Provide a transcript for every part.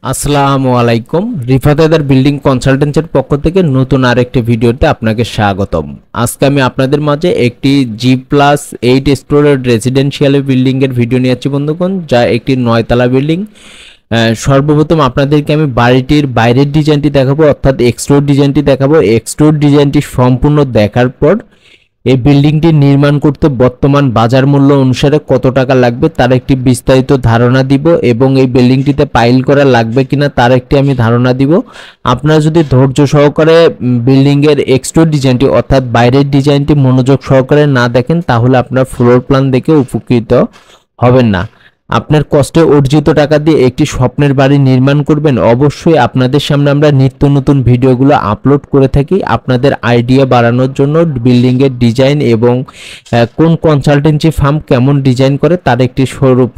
আসসালামু আলাইকুম। রিফাত হায়দার বিল্ডিং কনসালটেন্সির পক্ষ থেকে নতুন আরেকটি ভিডিওতে আপনাকে স্বাগতম। আজকে আমি আপনাদের মাঝে একটি G+8 স্টোরেড রেসিডেন্সিয়াল বিল্ডিং এর ভিডিও নিয়ে আসছি বন্ধুগণ, যা একটি 9 তলা বিল্ডিং। সর্বপ্রথম আপনাদেরকে আমি বাড়িটির বাইরের ডিজাইনটি দেখাবো, অর্থাৎ এক্সট্রোর ডিজাইনটি দেখাবো। এক্সট্রোর ডিজাইনটি সম্পূর্ণ দেখার পর এই বিল্ডিংটি নির্মাণ করতে বর্তমান বাজার মূল্য অনুসারে কত টাকা লাগবে তার একটি বিস্তারিত ধারণা দিব, এবং এই বিল্ডিংটিতে পাইল করা লাগবে কিনা তার একটি আমি ধারণা দিব। আপনারা যদি ধৈর্য সহকারে বিল্ডিং এর এক্সট্রিয়র ডিজাইনটি অর্থাৎ বাইরের ডিজাইনটি মনোযোগ সহকারে না দেখেন, তাহলে আপনার ফ্লোর প্ল্যান দেখে উপকৃত হবেন না। আপনার কষ্টে অর্জিত টাকা দিয়ে একটি স্বপ্নের বাড়ি নির্মাণ করবেন। অবশ্যই আপনাদের সামনে আমরা নিত্য নতুন ভিডিওগুলো আপলোড করে থাকি আপনাদের আইডিয়া বাড়ানোর জন্য। বিল্ডিং এর ডিজাইন এবং কোন কনসালটেন্সি ফার্ম কেমন ডিজাইন করে তার একটি স্বরূপ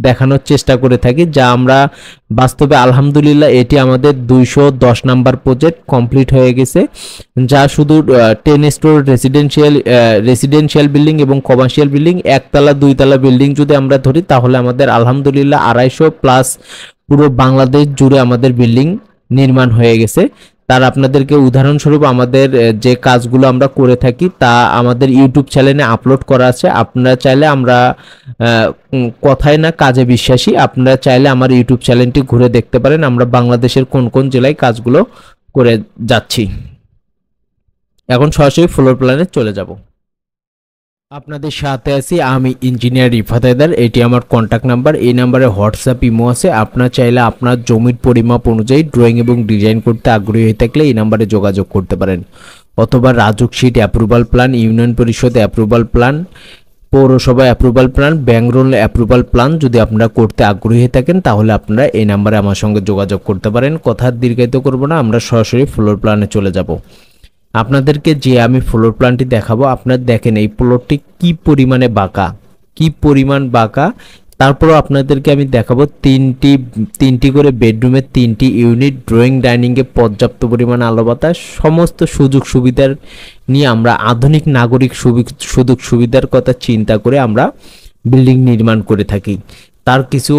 দেখানোর চেষ্টা করে থাকি, যা আমরা বাস্তবে আলহামদুলিল্লাহ এটি আমাদের 210 নাম্বার প্রজেক্ট কমপ্লিট হয়ে গেছে, যা শুধু 10 স্টোর রেসিডেন্সিয়াল বিল্ডিং এবং কমার্শিয়াল বিল্ডিং, 1 তলা 2 তলা বিল্ডিং যদি আমরা ধরি তাহলে আমাদের আলহামদুলিল্লাহ 250+ পুরো বাংলাদেশ জুড়ে আমাদের বিল্ডিং নির্মাণ হয়ে গেছে। তার আপনাদেরকে উদাহরণস্বরূপ আমাদের যে কাজগুলো আমরা করে থাকি তা আমাদের ইউটিউব চ্যানেলে আপলোড করা আছে। আপনারা চাইলে, আমরা কথায় না কাজে বিশ্বাসী, আপনারা চাইলে আমার ইউটিউব চ্যানেলটি ঘুরে দেখতে পারেন আমরা বাংলাদেশের কোন কোন জেলায় কাজগুলো করে যাচ্ছি। এখন সরাসরি ফ্লোর প্ল্যানে চলে যাব। আপনাদের সাথে আছি আমি ইঞ্জিনিয়ার রিফাত হায়দার। এটি আমার কন্ট্যাক্ট নাম্বার। এই নাম্বারে হোয়াটসঅ্যাপ ইমো আছে। আপনার চাইলে আপনার জমির পরিমাপ অনুযায়ী ড্রয়িং এবং ডিজাইন করতে আগ্রহী হয়ে থাকলে এই নাম্বারে যোগাযোগ করতে পারেন, অথবা RAJUK sheet approval plan, union Parishad approval plan, পৌরসভা approval plan, bank loan approval plan যদি আপনারা করতে আগ্রহী হয়ে থাকেন তাহলে আপনারা এই নাম্বারে আমার সঙ্গে যোগাযোগ করতে পারেন। কথা দীর্ঘায়িত করব না, আমরা সরাসরি ফ্লোর প্ল্যানে চলে যাব। আপনাদেরকে যে আমি ফ্লোর প্ল্যানটি দেখাবো, আপনারা দেখেন এই প্লটটি কি পরিমাণে বাঁকা, কি পরিমাণ বাঁকা। তারপরও আপনাদেরকে আমি দেখাবো তিনটি করে বেডরুমের 3টি ইউনিট, ড্রয়িং ডাইনিংয়ে পর্যাপ্ত পরিমাণ আলো বাতাস, সমস্ত সুযোগ সুবিধার নিয়ে আমরা আধুনিক নাগরিক সুযোগ সুবিধার কথা চিন্তা করে আমরা বিল্ডিং নির্মাণ করে থাকি। তার কিছু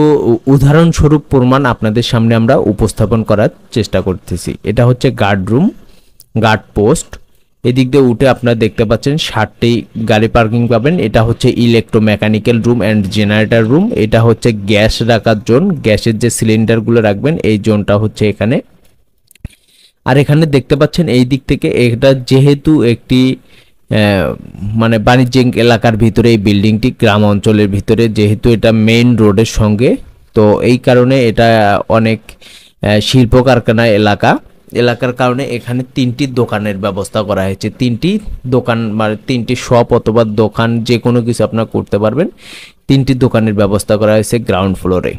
উদাহরণস্বরূপ প্রমাণ আপনাদের সামনে আমরা উপস্থাপন করার চেষ্টা করতেছি। এটা হচ্ছে গার্ড রুম, গার্ড পোস্ট। এদিক দিয়ে উঠে আপনারা দেখতে পাচ্ছেন 60টি গাড়ি পার্কিং পাবেন। এটা হচ্ছে electromechanical room and generator room. এটা হচ্ছে গ্যাস রাখার জোন, গ্যাসের যে সিলিন্ডারগুলো রাখবেন এই জোনটা হচ্ছে এখানে। আর এখানে দেখতে পাচ্ছেন এই দিক থেকে, এটা যেহেতু একটি মানে বাণিজ্যিক এলাকার ভিতরে এই বিল্ডিংটি, গ্রাম অঞ্চলের ভিতরে, যেহেতু এটা মেইন রোডের সঙ্গে, তো এই কারণে এটা অনেক শিল্প কারখানা এলাকার কারণে এখানে 3টি দোকানের ব্যবস্থা করা হয়েছে। 3টি দোকান মানে 3টি শপ অথবা দোকান যে কোনো কিছু আপনারা করতে পারবেন। 3টি দোকানের ব্যবস্থা করা হয়েছে গ্রাউন্ড ফ্লোরে।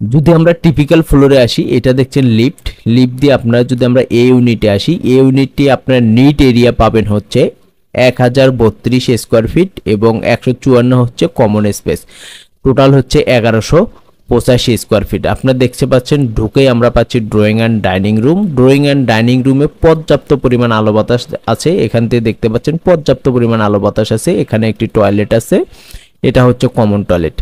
যদি আমরা টিপিক্যাল ফ্লোরে আসি, এটা দেখছেন লিফট দিয়ে আপনারা যদি আমরা এ ইউনিটে আসি, এ ইউনিটটি আপনার নিট এরিয়া পাবেন হচ্ছে 1032 স্কোয়ার ফিট এবং 154 হচ্ছে কমন স্পেস, টোটাল হচ্ছে 1185 স্কোয়ার ফিট। আপনারা দেখতে পাচ্ছেন ঢুকেই আমরা পাচ্ছি drawing and dining room. Drawing and dining রুমে পর্যাপ্ত পরিমাণ আলো বাতাস আছে। এখান থেকে দেখতে পাচ্ছেন পর্যাপ্ত পরিমাণ আলো বাতাস আছে। এখানে একটি টয়লেট আছে, এটা হচ্ছে কমন টয়লেট।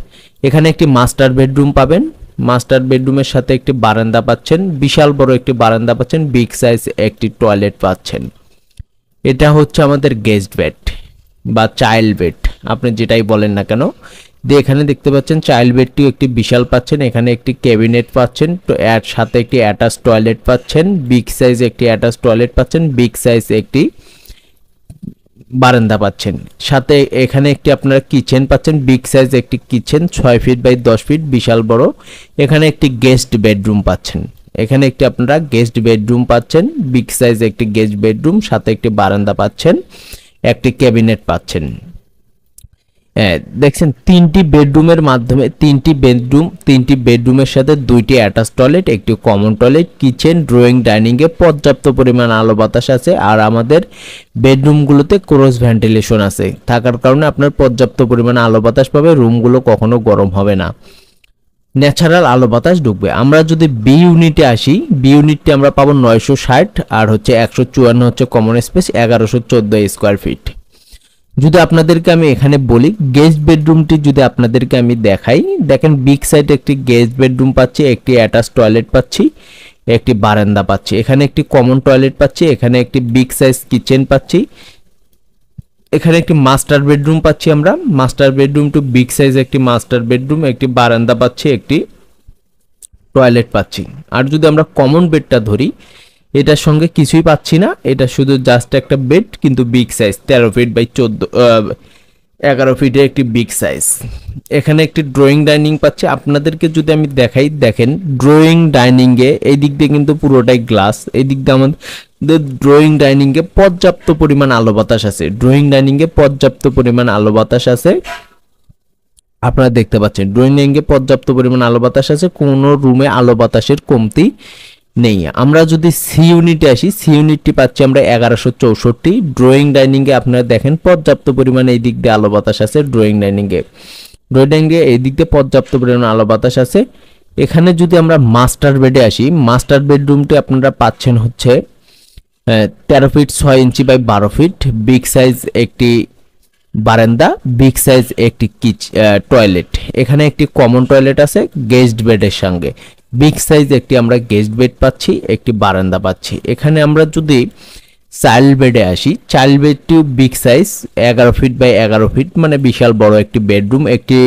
এখানে একটি মাস্টার বেডরুম পাবেন। মাস্টার বেডরুমের সাথে একটি বারান্দা পাচ্ছেন, বিশাল বড় একটি বারান্দা পাচ্ছেন, বিগ সাইজ একটি টয়লেট পাচ্ছেন। এটা হচ্ছে আমাদের গেস্ট বেড বা চাইল্ড বেড, আপনি যেটাই বলেন না কেন। এখানে দেখতে পাচ্ছেন চাইল্ড বেডটিও একটি বিশাল পাচ্ছেন। এখানে একটি ক্যাবিনেট পাচ্ছেন, তো এর সাথে একটি অ্যাটাচ টয়লেট পাচ্ছেন, বিগ সাইজ একটি অ্যাটাচ টয়লেট পাচ্ছেন, বিগ সাইজ একটি বারান্দা পাচ্ছেন। সাথে এখানে একটি আপনারা কিচেন পাচ্ছেন, বিগ সাইজ একটি কিচেন, 6 ফিট বাই 10 ফিট, বিশাল বড়। এখানে একটি গেস্ট বেডরুম পাচ্ছেন, এখানে একটি আপনারা গেস্ট বেডরুম পাচ্ছেন, বিগ সাইজ একটি গেস্ট বেডরুম, সাথে একটি বারান্দা পাচ্ছেন, একটি ক্যাবিনেট পাচ্ছেন। দেখছেন 3টি বেডরুমের মাধ্যমে 3টি বেডরুমের সাথে 2টি অ্যাটাচ টয়লেট, একটি কমন টয়লেট, কিচেন, ড্রয়িং ডাইনিংয়ে পর্যাপ্ত পরিমাণ আলো বাতাস আছে। আর আমাদের বেডরুমগুলোতে ক্রস ভেন্টিলেশন আছে, থাকার কারণে আপনার পর্যাপ্ত পরিমাণ আলো বাতাস পাবে, রুমগুলো কখনো গরম হবে না, ন্যাচারাল আলো বাতাস ঢুকবে। আমরা যদি বি ইউনিটে আসি, বি ইউনিটটি আমরা পাবো 960, আর হচ্ছে 154 হচ্ছে কমন স্পেস, 1114 স্কোয়ার ফিট। যদি আপনাদেরকে আমি এখানে বলি গেস্ট বেডরুমটি যদি আপনাদেরকে আমি দেখাই, দেখেন বিগ সাইড একটি গেস্ট বেডরুম পাচ্ছি, একটি অ্যাটাচ টয়লেট পাচ্ছি, একটি বারান্দা পাচ্ছি, এখানে একটি কমন টয়লেট পাচ্ছি, এখানে একটি বিগ সাইজ কিচেন পাচ্ছি, এখানে একটি মাস্টার বেডরুম পাচ্ছি আমরা, master bedroom two big size একটি মাস্টার বেডরুম, একটি বারান্দা পাচ্ছি, একটি টয়লেট পাচ্ছি। আর যদি আমরা কমন বেডটা ধরি, এটার সঙ্গে কিছুই পাচ্ছি না, এটা শুধু জাস্ট একটা বেড, কিন্তু বিগ সাইজ 13 ফিট বাই 11 ফিটের একটি বিগ সাইজ। এখানে একটি ড্রয়িং ডাইনিং পাচ্ছি। আপনাদেরকে যদি আমি দেখাই, দেখেন ড্রয়িং ডাইনিংয়ে এই দিক দিয়ে কিন্তু পুরোটাই গ্লাস, এই দিক দিয়ে আমাদের ড্রয়িং ডাইনিংয়ে পর্যাপ্ত পরিমাণ আলো বাতাস আছে, ড্রয়িং ডাইনিংয়ে পর্যাপ্ত পরিমাণ আলো বাতাস আছে। আপনারা দেখতে পাচ্ছেন ড্রয়িং ডাইনিংয়ে পর্যাপ্ত পরিমাণ আলো বাতাস আছে, কোনো রুমে আলো বাতাসের কমতি নেই। আমরা যদি সি ইউনিটে আসি, সি ইউনিটটি পাচ্ছি আমরা 1164। ড্রয়িং ডাইনিংয়ে আপনারা দেখেন পর্যাপ্ত পরিমাণে এই দিক দিয়ে আলো বাতাস আছে, ড্রয়িং ডাইনিংয়ে এই দিক দিয়ে পর্যাপ্ত পরিমাণে আলো বাতাস আছে। এখানে যদি আমরা মাস্টার বেডে আসি, মাস্টার বেডরুমটি আপনারা পাচ্ছেন হচ্ছে 13 feet 6 inch by 12 feet, big size একটি বারান্দা, বিগ সাইজ একটি টয়লেট, এখানে একটি কমন টয়লেট আছে গেস্ট বেডের সঙ্গে, বিগ সাইজ একটি আমরা গেস্ট বেড পাচ্ছি, একটি বারান্দা পাচ্ছি। এখানে আমরা যদি চাইল্ড বেডে আসি, চাইল্ড বেডটিও big size 11 feet by 11 feet, মানে বিশাল বড় একটি বেডরুম, একটি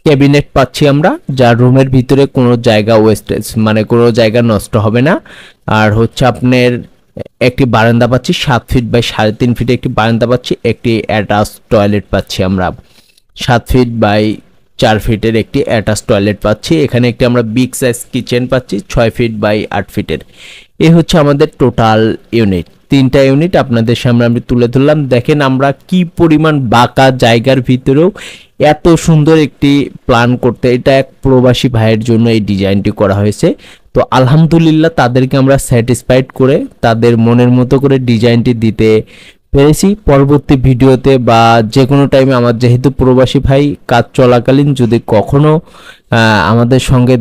ক্যাবিনেট পাচ্ছি আমরা, যার রুমের ভিতরে কোনো জায়গা ওয়েস্টেজ মানে কোনো জায়গা নষ্ট হবে না। আর হচ্ছে আপনার একটি বারান্দা পাচ্ছি 7 ফিট বাই 3.5 ফিট একটি বারান্দা পাচ্ছি, একটি অ্যাটাচ টয়লেট পাচ্ছি আমরা 7 ফিট বাই 4 ফিটের একটি অ্যাটাচ টয়লেট পাচ্ছি। এখানে একটি আমরা বিগ সাইজ কিচেন পাচ্ছি 6 ফিট বাই 8 ফিটের। এই হচ্ছে আমাদের টোটাল ইউনিট, 3টা ইউনিট আপনাদের সামনে আমি তুলে ধরলাম। দেখেন আমরা কি পরিমাণ বাঁকা জায়গার ভিতরেও এত সুন্দর একটি প্ল্যান করতে, এটা এক প্রবাসী ভাইয়ের জন্য এই ডিজাইনটি করা হয়েছে। তো আলহামদুলিল্লাহ তাদেরকে আমরা স্যাটিসফাইড করে তাদের মনের মতো করে ডিজাইনটি দিতে পেরেছি। পরবর্তী ভিডিওতে বা যে কোনো টাইমে আমার যেহেতু প্রবাসী ভাই কাজ চলাকালীন যদি কখনো আমাদের সঙ্গে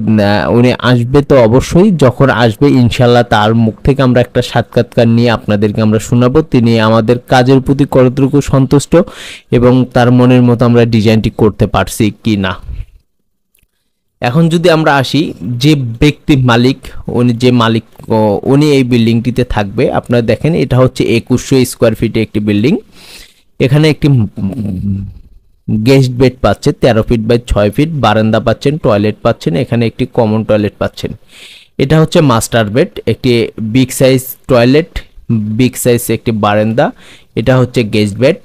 উনি আসবে, তো অবশ্যই যখন আসবে ইনশাল্লাহ তার মুখ থেকে আমরা একটা সাক্ষাৎকার নিয়ে আপনাদেরকে আমরা শোনাবো তিনি আমাদের কাজের প্রতি কতটুকু সন্তুষ্ট এবং তার মনের মতো আমরা ডিজাইনটি করতে পারছি কি না। এখন যদি আমরা আসি, যে ব্যক্তি মালিক উনি এই বিল্ডিংটিতে থাকবে, আপনারা দেখেন এটা হচ্ছে 2100 স্কোয়ার ফিটে একটি বিল্ডিং। এখানে একটি গেস্ট বেড পাচ্ছে 13 ফিট বাই 6 ফিট, বারান্দা পাচ্ছেন, টয়লেট পাচ্ছেন, এখানে একটি কমন টয়লেট পাচ্ছেন। এটা হচ্ছে মাস্টার বেড, একটি big size toilet, big size একটি বারান্দা। এটা হচ্ছে গেস্ট বেড,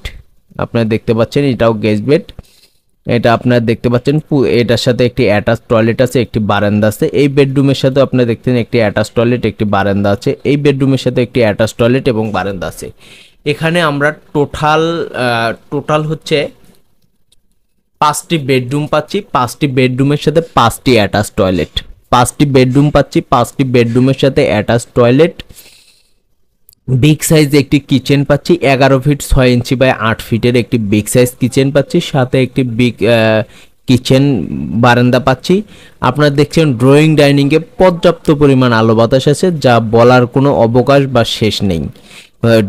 আপনারা দেখতে পাচ্ছেন এটাও গেস্ট বেড। এটা আপনারা দেখতে পাচ্ছেন এটার সাথে একটি অ্যাটাচ টয়লেট আছে, একটি বারান্দা আছে। এই বেডরুমের সাথে আপনারা দেখতেন একটি অ্যাটাচ টয়লেট, একটি বারান্দা আছে। এই বেডরুমের সাথে একটি অ্যাটাচ টয়লেট এবং বারান্দা আছে। এখানে আমরা টোটাল হচ্ছে 5টি বেডরুম পাচ্ছি, 5টি বেডরুমের সাথে 5টি অ্যাটাচ টয়লেট, 5টি বেডরুম পাচ্ছি, 5টি বেডরুমের সাথে অ্যাটাচ টয়লেট, বিগ সাইজ একটি কিচেন পাচ্ছি 11 ফিট 6 ইঞ্চি বাই 8 ফিটের একটি বিগ সাইজ কিচেন পাচ্ছি, সাথে একটি বিগ কিচেন বারান্দা পাচ্ছি। আপনারা দেখছেন ড্রয়িং ডাইনিংয়ে পর্যাপ্ত পরিমাণ আলো বাতাস আছে, যা বলার কোনো অবকাশ বা শেষ নেই।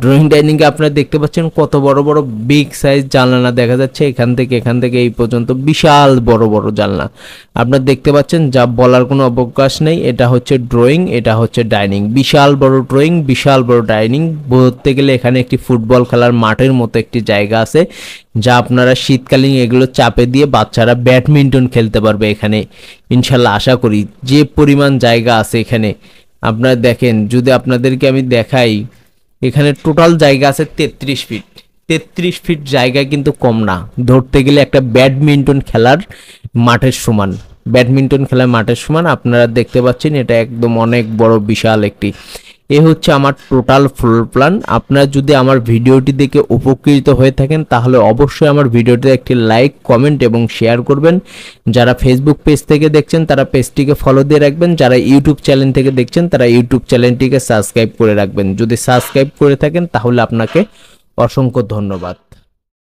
ড্রয়িং ডাইনিংয়ে আপনারা দেখতে পাচ্ছেন কত বড় বড় বিগ সাইজ জানলা দেখা যাচ্ছে, এখান থেকে এই পর্যন্ত বিশাল বড় বড় জানলা আপনারা দেখতে পাচ্ছেন, যা বলার কোনো অবকাশ নেই। এটা হচ্ছে ড্রয়িং, এটা হচ্ছে ডাইনিং, বিশাল বড় ড্রয়িং, বিশাল বড় ডাইনিং। বলতে গেলে এখানে একটি ফুটবল খেলার মাঠের মতো একটি জায়গা আছে, যা আপনারা শীতকালীন এগুলো চাপে দিয়ে বাচ্চারা ব্যাডমিন্টন খেলতে পারবে এখানে ইনশাল্লাহ, আশা করি। যে পরিমাণ জায়গা আছে এখানে আপনারা দেখেন, যদি আপনাদেরকে আমি দেখাই, এখানে টোটাল জায়গা আছে 33 ফিট। 33 ফিট জায়গা কিন্তু কম না, ধরতে গেলে একটা ব্যাডমিন্টন খেলার মাঠের সমান, আপনারা দেখতে পাচ্ছেন এটা একদম অনেক বড় বিশাল একটি। এ হচ্ছে আমার টোটাল ফ্লোর প্ল্যান। আপনারা যদি আমার ভিডিওটি দেখে উপকৃত হয়ে থাকেন তাহলে অবশ্যই আমার ভিডিওতে একটি লাইক, কমেন্ট এবং শেয়ার করবেন। যারা ফেসবুক পেজ থেকে দেখছেন তারা পেজটিকে ফলো দিয়ে রাখবেন, যারা ইউটিউব চ্যানেল থেকে দেখছেন তারা ইউটিউব চ্যানেলটিকে সাবস্ক্রাইব করে রাখবেন। যদি সাবস্ক্রাইব করে থাকেন তাহলে আপনাকে অসংখ্য ধন্যবাদ।